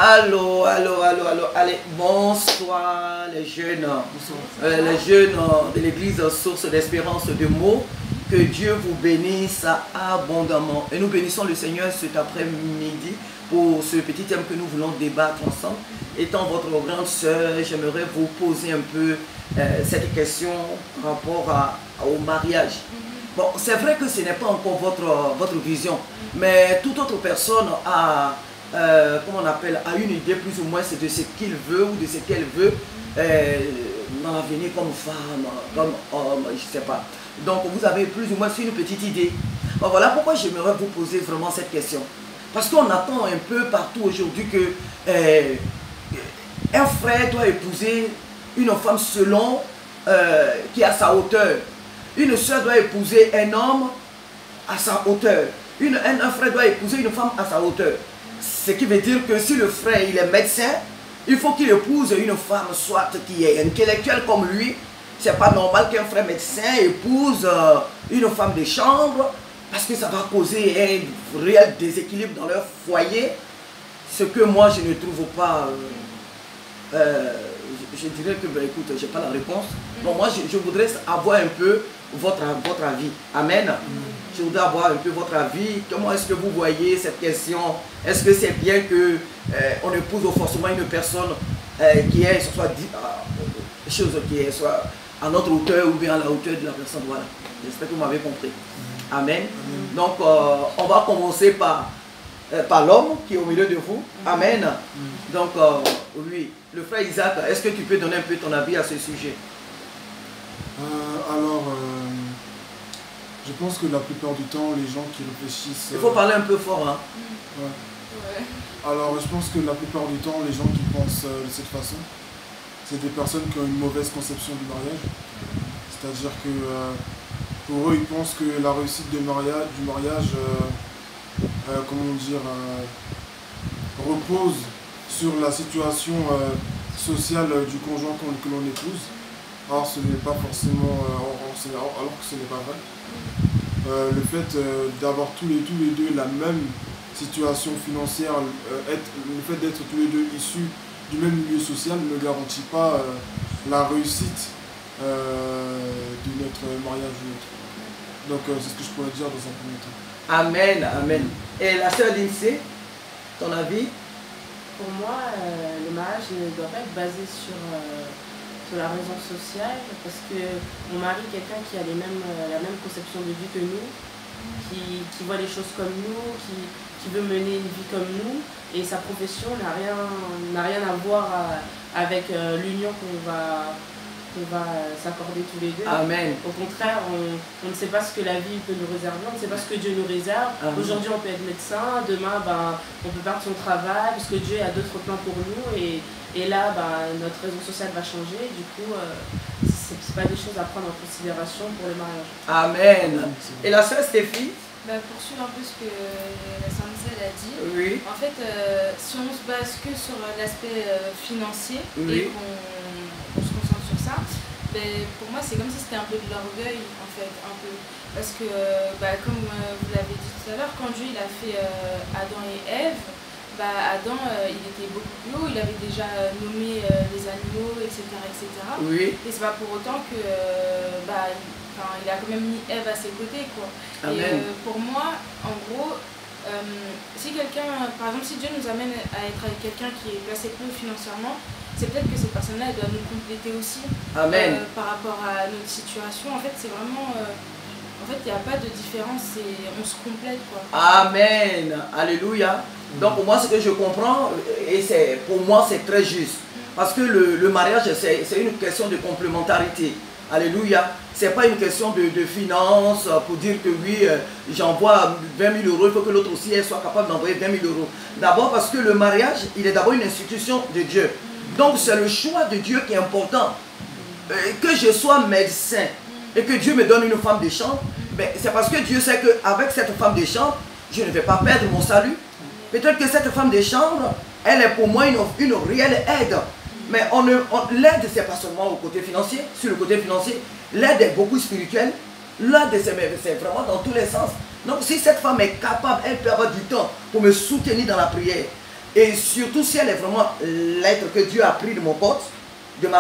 Allô, allô, allô, allô, allez, bonsoir les jeunes, les jeunes de l'église Source d'Espérance de mots. Que Dieu vous bénisse abondamment. Et nous bénissons le Seigneur cet après-midi pour ce petit thème que nous voulons débattre ensemble. Étant votre grande sœur, j'aimerais vous poser un peu cette question par rapport au mariage. Bon, c'est vrai que ce n'est pas encore votre vision, mais toute autre personne a... comment on appelle, a une idée plus ou moins de ce qu'il veut ou de ce qu'elle veut dans l'avenir comme femme, comme homme, je ne sais pas. Donc vous avez plus ou moins une petite idée. Bon, voilà pourquoi j'aimerais vous poser vraiment cette question. Parce qu'on attend un peu partout aujourd'hui que un frère doit épouser une femme selon qui est à sa hauteur. Une soeur doit épouser un homme à sa hauteur. Un frère doit épouser une femme à sa hauteur. Ce qui veut dire que si le frère il est médecin, il faut qu'il épouse une femme soit qui est intellectuelle comme lui. C'est pas normal qu'un frère médecin épouse une femme de chambre parce que ça va causer un réel déséquilibre dans leur foyer. Ce que moi je ne trouve pas, je dirais que ben, écoute, j'ai pas la réponse. Bon, moi je voudrais avoir un peu votre avis. Amen. Je voudrais avoir un peu votre avis. Comment est-ce que vous voyez cette question? Est-ce que c'est bien que on épouse forcément une personne qui est soit à notre hauteur ou bien à la hauteur de la personne? Voilà. J'espère que vous m'avez compris. Amen. Donc on va commencer par l'homme qui est au milieu de vous. Amen. Donc oui, le frère Isaac, est-ce que tu peux donner un peu ton avis à ce sujet? Je pense que la plupart du temps, les gens qui réfléchissent... Il faut parler un peu fort, hein. Ouais. Alors, je pense que la plupart du temps, les gens qui pensent de cette façon, c'est des personnes qui ont une mauvaise conception du mariage. C'est-à-dire que pour eux, ils pensent que la réussite du mariage, comment dire, repose sur la situation sociale du conjoint que l'on épouse. Or, ce n'est pas forcément, alors que ce n'est pas vrai. Le fait d'avoir tous les deux la même situation financière, le fait d'être tous les deux issus du même milieu social ne garantit pas la réussite de notre mariage ou autre. Donc c'est ce que je pourrais dire dans un premier temps. Amen, amen. Et la sœur Lindsay, ton avis? Pour moi, le mariage ne doit pas être basé sur la raison sociale, parce qu'on marie quelqu'un qui a la même conception de vie que nous, qui voit les choses comme nous, qui veut mener une vie comme nous, et sa profession n'a rien à voir avec l'union qu'on va s'accorder tous les deux. Amen. Au contraire, on ne sait pas ce que la vie peut nous réserver, on ne sait pas ce que Dieu nous réserve. Aujourd'hui on peut être médecin, demain on peut perdre son travail, parce que Dieu a d'autres plans pour nous, et là notre raison sociale va changer. Du coup, c'est pas des choses à prendre en considération pour le mariage. Amen. Et la sœur Stéphie? Pour suivre un peu ce que la sœur Lindsay a dit, Oui. en fait, si on se base que sur l'aspect financier, Oui. et qu'on se concentre sur ça, pour moi c'est comme si c'était un peu de l'orgueil en fait, un peu. Parce que, comme vous l'avez dit tout à l'heure, quand Dieu il a fait Adam et Ève, Adam il était beaucoup plus haut, il avait déjà nommé les animaux, etc. etc. Oui. Et c'est pas pour autant que il a quand même mis Ève à ses côtés, quoi. Amen. Et pour moi, en gros, si quelqu'un, par exemple, si Dieu nous amène à être avec quelqu'un qui est placé plus haut financièrement, c'est peut-être que cette personne-là, elle doit nous compléter aussi. Amen. Par rapport à notre situation. En fait, c'est vraiment... en fait, il n'y a pas de différence, on se complète, quoi. Amen. Alléluia. Donc moi, ce que je comprends, et pour moi, c'est très juste. Parce que le mariage, c'est une question de complémentarité. Alléluia. Ce n'est pas une question de finances pour dire que oui, j'envoie 20 000 euros, il faut que l'autre aussi soit capable d'envoyer 20 000 euros. D'abord parce que le mariage, il est d'abord une institution de Dieu. Donc c'est le choix de Dieu qui est important. Que je sois médecin et que Dieu me donne une femme de chambre, c'est parce que Dieu sait qu'avec cette femme de chambre, je ne vais pas perdre mon salut. Peut-être que cette femme de chambre, elle est pour moi une réelle aide. Mais l'aide, ce n'est pas seulement au côté financier. Sur le côté financier, l'aide est beaucoup spirituelle. L'aide, c'est vraiment dans tous les sens. Donc si cette femme est capable, elle peut avoir du temps pour me soutenir dans la prière. Et surtout si elle est vraiment l'être que Dieu a pris de ma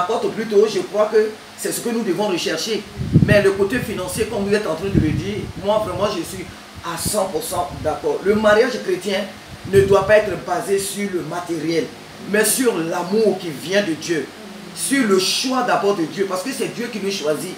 porte plutôt, je crois que c'est ce que nous devons rechercher. Mais le côté financier, comme vous êtes en train de le dire, moi vraiment je suis à 100% d'accord. Le mariage chrétien ne doit pas être basé sur le matériel, mais sur l'amour qui vient de Dieu, sur le choix d'abord de Dieu, parce que c'est Dieu qui nous choisit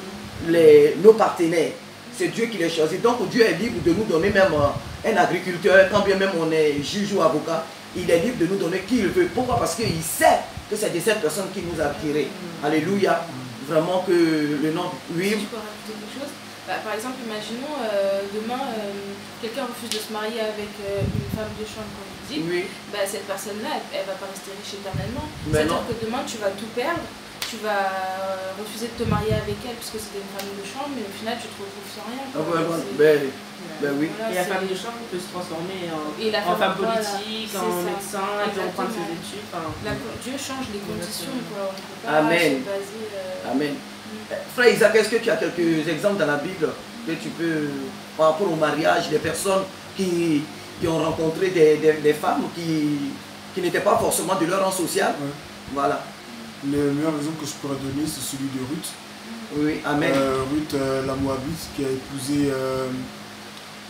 nos partenaires. C'est Dieu qui les choisit. Donc Dieu est libre de nous donner même un agriculteur, quand bien même on est juge ou avocat, il est libre de nous donner qui il veut. Pourquoi? Parce qu'il sait que c'est de cette personne qui nous a attirés. Alléluia. Vraiment que le nom... Oui. Si je peux rajouter quelque chose. Par exemple, imaginons demain, quelqu'un refuse de se marier avec une femme de chambre, comme vous dites. Oui. Cette personne-là, elle ne va pas rester riche éternellement. C'est-à-dire que demain, tu vas tout perdre. Tu vas refuser de te marier avec elle parce que c'était une femme de chambre, mais au final, tu te retrouves sans rien. Oui. Voilà, et la femme de chambre peut se transformer en femme politique, en médecin, elle peut reprendre ses études. Dieu change les conditions. On ne peut pas Amen. se baser... Amen. Frère Isaac, est-ce que tu as quelques exemples dans la Bible que tu peux, par rapport au mariage, des personnes qui ont rencontré des femmes qui n'étaient pas forcément de leur rang social? Ouais. Voilà. Le meilleur exemple que je pourrais donner, c'est celui de Ruth. Oui, amen. Ruth, la Moabite, qui a épousé,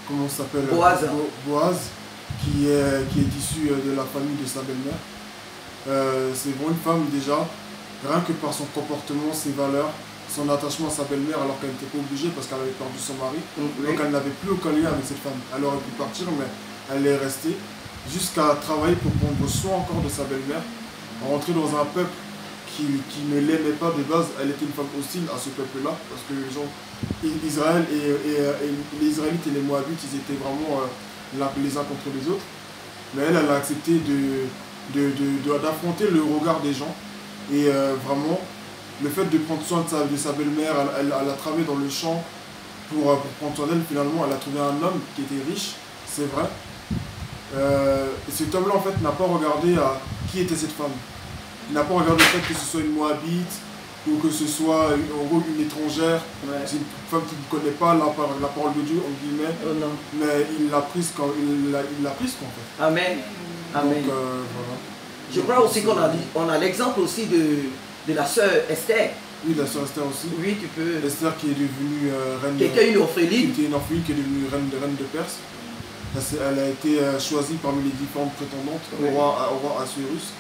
comment ça s'appelle? Boaz. Boaz, qui est issue de la famille de sa belle-mère. C'est vraiment une femme déjà, rien que par son comportement, ses valeurs, son attachement à sa belle-mère alors qu'elle n'était pas obligée parce qu'elle avait perdu son mari. Oui. Donc elle n'avait plus aucun lien avec cette femme. Elle aurait pu partir, mais elle est restée jusqu'à travailler pour prendre soin encore de sa belle-mère, rentrer dans un peuple qui ne l'aimait pas de base. Elle était une femme hostile à ce peuple-là parce que les gens, Israël et les Israélites et les Moabites, ils étaient vraiment les uns contre les autres. Mais elle a accepté d'affronter le regard des gens et vraiment le fait de prendre soin de sa belle-mère, elle a travaillé dans le champ pour prendre soin d'elle. Finalement, elle a trouvé un homme qui était riche, c'est vrai. Et cet homme-là, en fait, n'a pas regardé à qui était cette femme. Il n'a pas regardé le fait que ce soit une Moabite ou que ce soit une étrangère. Ouais. C'est une femme qui ne connaît pas la parole de Dieu, en guillemets. Oh non. Mais il l'a prise en fait. Amen. Amen. Donc, voilà. Je crois aussi qu'on a l'exemple aussi de la sœur Esther. Oui, la sœur Esther aussi. Oui, tu peux. Esther qui est devenue reine Qui était une orpheline. qui était une orpheline, qui est devenue reine de Perse. Elle a été choisie parmi les différentes prétendantes au roi Assuérus.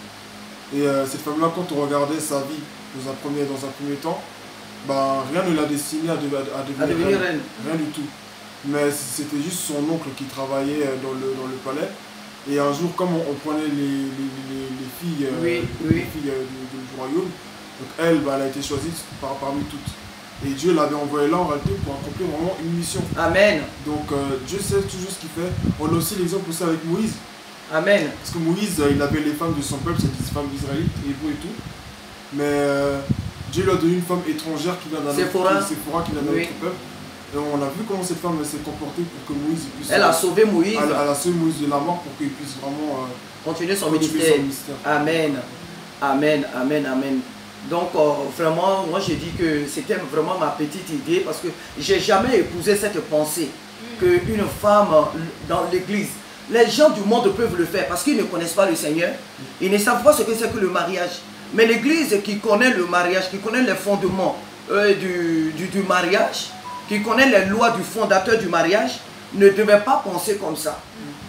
Et cette femme-là, quand on regardait sa vie dans un premier temps, rien ne l'a destinée à devenir reine. Rien du tout. Mais c'était juste son oncle qui travaillait dans le palais. Et un jour, comme on prenait les filles, les filles du royaume, donc elle a été choisie parmi toutes. Et Dieu l'avait envoyée là en réalité pour accomplir vraiment une mission. Amen. Donc Dieu sait toujours ce qu'il fait. On a aussi l'exemple aussi avec Moïse. Amen. Parce que Moïse, il avait les femmes de son peuple, c'était des femmes israélites, hébreux et tout. Mais Dieu lui a donné une femme étrangère qui vient d'un autre peuple. Et on a vu comment cette femme s'est comportée pour que Moïse puisse... Elle a sauvé Moïse. Elle a sauvé Moïse de la mort pour qu'il puisse vraiment continuer son ministère. Amen. Amen. Amen. Amen. Donc vraiment, moi j'ai dit que c'était vraiment ma petite idée parce que j'ai jamais épousé cette pensée qu'une femme dans l'église, les gens du monde peuvent le faire parce qu'ils ne connaissent pas le Seigneur, ils ne savent pas ce que c'est que le mariage. Mais l'église qui connaît le mariage, qui connaît les fondements du mariage, qui connaît les lois du fondateur du mariage, ne devait pas penser comme ça.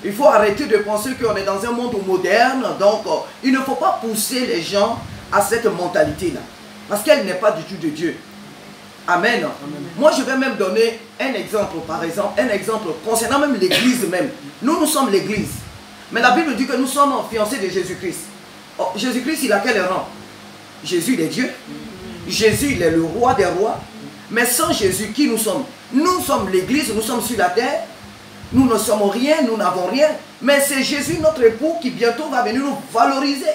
Il faut arrêter de penser qu'on est dans un monde moderne, donc il ne faut pas pousser les gens à cette mentalité-là, parce qu'elle n'est pas du tout de Dieu. Amen. Amen. Moi, je vais même donner un exemple, par exemple, un exemple concernant même l'église même. Nous sommes l'église, mais la Bible dit que nous sommes fiancés de Jésus-Christ. Oh, Jésus-Christ, il a quel rang? Jésus, il est Dieu. Jésus, il est le roi des rois. Mais sans Jésus, qui nous sommes? Nous sommes l'église, nous sommes sur la terre. Nous ne sommes rien, nous n'avons rien. Mais c'est Jésus, notre époux, qui bientôt va venir nous valoriser.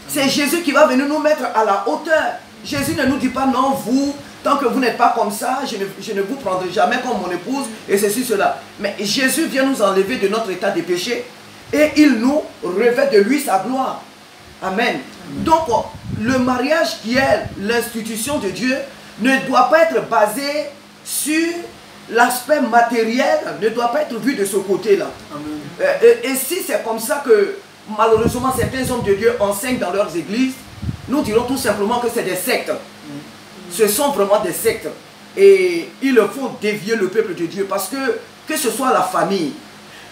C'est Jésus qui va venir nous mettre à la hauteur. Jésus ne nous dit pas non, vous, tant que vous n'êtes pas comme ça, je ne vous prendrai jamais comme mon épouse et ceci, cela. Mais Jésus vient nous enlever de notre état de péché et il nous revêt de lui sa gloire. Amen. Donc, le mariage qui est l'institution de Dieu ne doit pas être basé sur l'aspect matériel, ne doit pas être vu de ce côté-là. Et si c'est comme ça que malheureusement certains hommes de Dieu enseignent dans leurs églises, nous dirons tout simplement que c'est des sectes. Ce sont vraiment des sectes. Et il faut dévier le peuple de Dieu parce que ce soit la famille,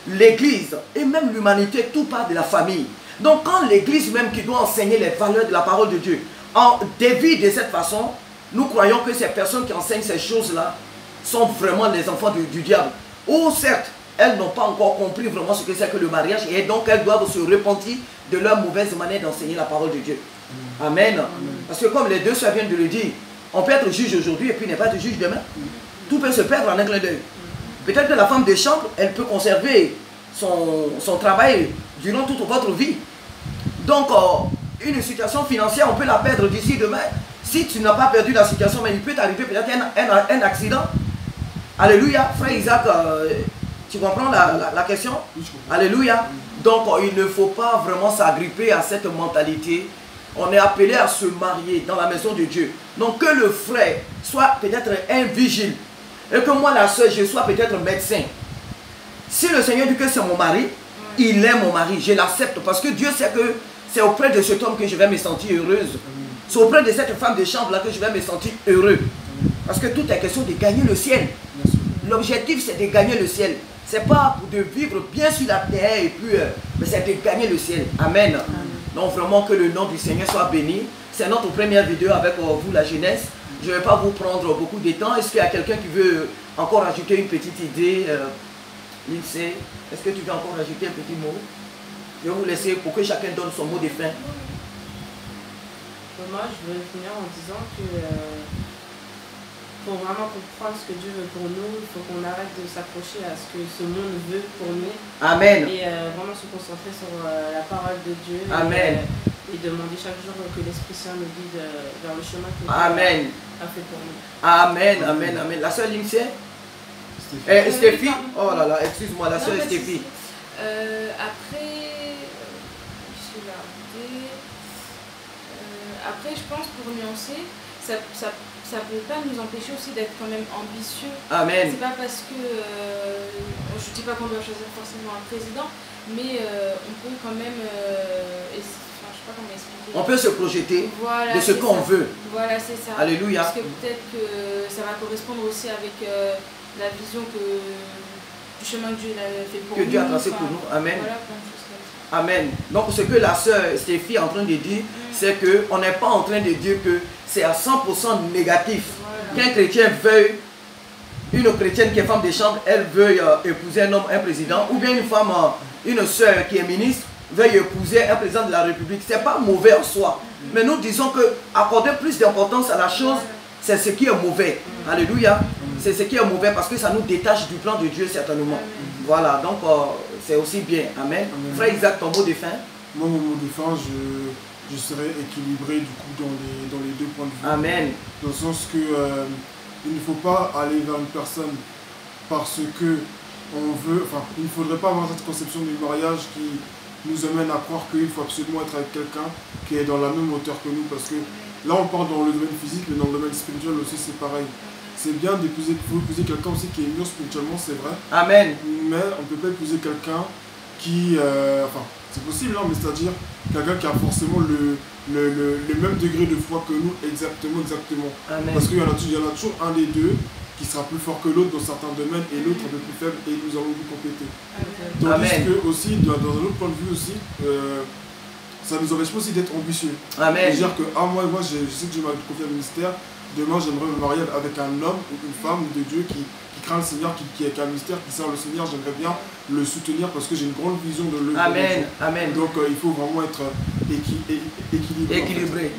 l'église et même l'humanité, tout part de la famille. Donc quand l'église même qui doit enseigner les valeurs de la parole de Dieu en dévie de cette façon, nous croyons que ces personnes qui enseignent ces choses-là sont vraiment les enfants du diable. Ou certes, elles n'ont pas encore compris vraiment ce que c'est que le mariage et donc elles doivent se repentir de leur mauvaise manière d'enseigner la parole de Dieu. Amen. Parce que comme les deux soeurs viennent de le dire, on peut être juge aujourd'hui et puis n'est pas de juge demain. Tout peut se perdre en un clin d'œil. Peut-être que la femme de chambre, elle peut conserver son travail durant toute votre vie. Donc, une situation financière, on peut la perdre d'ici demain. Si tu n'as pas perdu la situation, mais il peut t'arriver peut-être un accident. Alléluia. Frère Isaac, tu comprends la question? Alléluia. Donc, il ne faut pas vraiment s'agripper à cette mentalité. On est appelé à se marier dans la maison de Dieu. Donc, que le frère soit peut-être un vigile. Et que moi, la soeur, je sois peut-être médecin. Si le Seigneur dit que c'est mon mari, il est mon mari. Je l'accepte parce que Dieu sait que c'est auprès de cet homme que je vais me sentir heureuse. C'est auprès de cette femme de chambre-là que je vais me sentir heureux. Parce que tout est question de gagner le ciel. L'objectif, c'est de gagner le ciel. Ce n'est pas de vivre bien sur la terre, et puis, mais c'est de gagner le ciel. Amen. Donc vraiment que le nom du Seigneur soit béni. C'est notre première vidéo avec vous, la jeunesse. Je ne vais pas vous prendre beaucoup de temps. Est-ce qu'il y a quelqu'un qui veut encore ajouter une petite idée? Lindsay, est-ce que tu veux encore ajouter un petit mot? Je vais vous laisser pour que chacun donne son mot de fin. Moi, je veux finir en disant que pour vraiment comprendre ce que Dieu veut pour nous, il faut qu'on arrête de s'accrocher à ce que ce monde veut pour nous. Amen. Et vraiment se concentrer sur la parole de Dieu. Amen. Et demander chaque jour que l'Esprit Saint nous guide vers le chemin que Dieu Amen. a fait pour nous. Amen, amen, amen. La sœur Lindsay? Stéphie? Oh là là, excuse-moi, la sœur Stéphie. Après, je pense pour nuancer, ça ne peut pas nous empêcher aussi d'être quand même ambitieux. Amen. C'est pas parce que, je ne dis pas qu'on doit choisir forcément un président, mais on peut quand même, je ne sais pas comment expliquer. On peut se projeter voilà, de ce qu'on veut. Voilà, c'est ça. Alléluia. Parce que peut-être que ça va correspondre aussi avec la vision du chemin que Dieu a fait pour nous. Que Dieu a tracé pour nous. Amen. Voilà, plein de choses comme ça. Amen. Donc ce que la sœur Stéphie est en train de dire, c'est qu'on n'est pas en train de dire que c'est à 100% négatif. Qu'un chrétien veuille, une chrétienne qui est femme de chambre, elle veuille épouser un homme, un président, ou bien une femme, une sœur qui est ministre, veuille épouser un président de la République. Ce n'est pas mauvais en soi. Mais nous disons que accorder plus d'importance à la chose, c'est ce qui est mauvais. Alléluia. C'est ce qui est mauvais parce que ça nous détache du plan de Dieu certainement. Voilà, donc c'est aussi bien. Amen. Frère Isaac, ton mot de fin? Moi, mon mot de fin, je serai équilibré du coup dans les deux points de vue. Amen. Dans le sens que il ne faut pas aller vers une personne parce que on veut, enfin, il ne faudrait pas avoir cette conception du mariage qui nous amène à croire qu'il faut absolument être avec quelqu'un qui est dans la même hauteur que nous, parce que là on parle dans le domaine physique, mais dans le domaine spirituel aussi c'est pareil. C'est bien d'épouser, il faut épouser quelqu'un aussi qui est mûr spirituellement, c'est vrai. Amen. Mais on ne peut pas épouser quelqu'un qui, enfin, c'est possible, hein, mais c'est-à-dire quelqu'un qui a forcément le même degré de foi que nous, exactement. Amen. Parce qu'il y en a toujours un des deux qui sera plus fort que l'autre dans certains domaines et l'autre un peu plus faible et nous allons nous compléter. Tandis que aussi, dans un autre point de vue aussi, ça nous empêche pas aussi d'être ambitieux. Amen. C'est-à-dire que moi je sais que je m'ai confié au ministère, demain j'aimerais me marier avec un homme ou une femme de Dieu qui craint le Seigneur, qui a un mystère, qui sert le Seigneur. J'aimerais bien le soutenir parce que j'ai une grande vision de l'œuvre. Amen. Amen. Donc il faut vraiment être équilibré.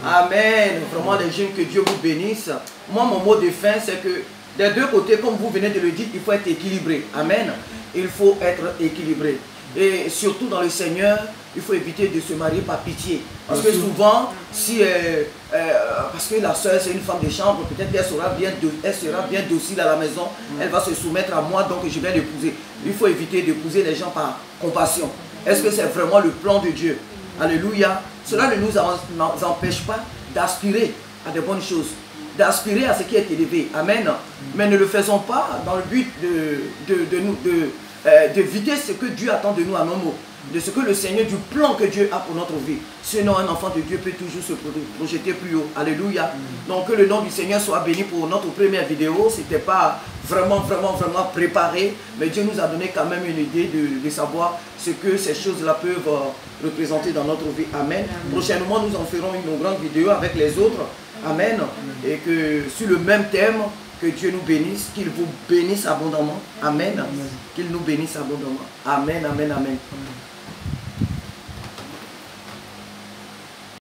Amen. Vraiment les jeunes, que Dieu vous bénisse. Moi, mon mot de fin, c'est que des deux côtés, comme vous venez de le dire, il faut être équilibré. Amen. Il faut être équilibré. Et surtout dans le Seigneur, il faut éviter de se marier par pitié. Parce que souvent, si, parce que la soeur c'est une femme de chambre, peut-être qu'elle sera bien docile à la maison, elle va se soumettre à moi, donc je vais l'épouser. Il faut éviter d'épouser les gens par compassion. Est-ce que c'est vraiment le plan de Dieu? Alléluia. Cela ne nous empêche pas d'aspirer à de bonnes choses, d'aspirer à ce qui est élevé. Amen. Mais ne le faisons pas dans le but d'éviter ce que Dieu attend de nous à nos mots. de ce que le Seigneur, du plan que Dieu a pour notre vie. Sinon, un enfant de Dieu peut toujours se projeter plus haut. Alléluia. Donc, que le nom du Seigneur soit béni pour notre première vidéo. Ce n'était pas vraiment préparé, mais Dieu nous a donné quand même une idée de savoir ce que ces choses-là peuvent représenter dans notre vie. Amen. Prochainement, nous en ferons une grande vidéo avec les autres. Amen. Et que sur le même thème, que Dieu nous bénisse, qu'il vous bénisse abondamment. Amen. Qu'il nous bénisse abondamment. Amen, amen, amen.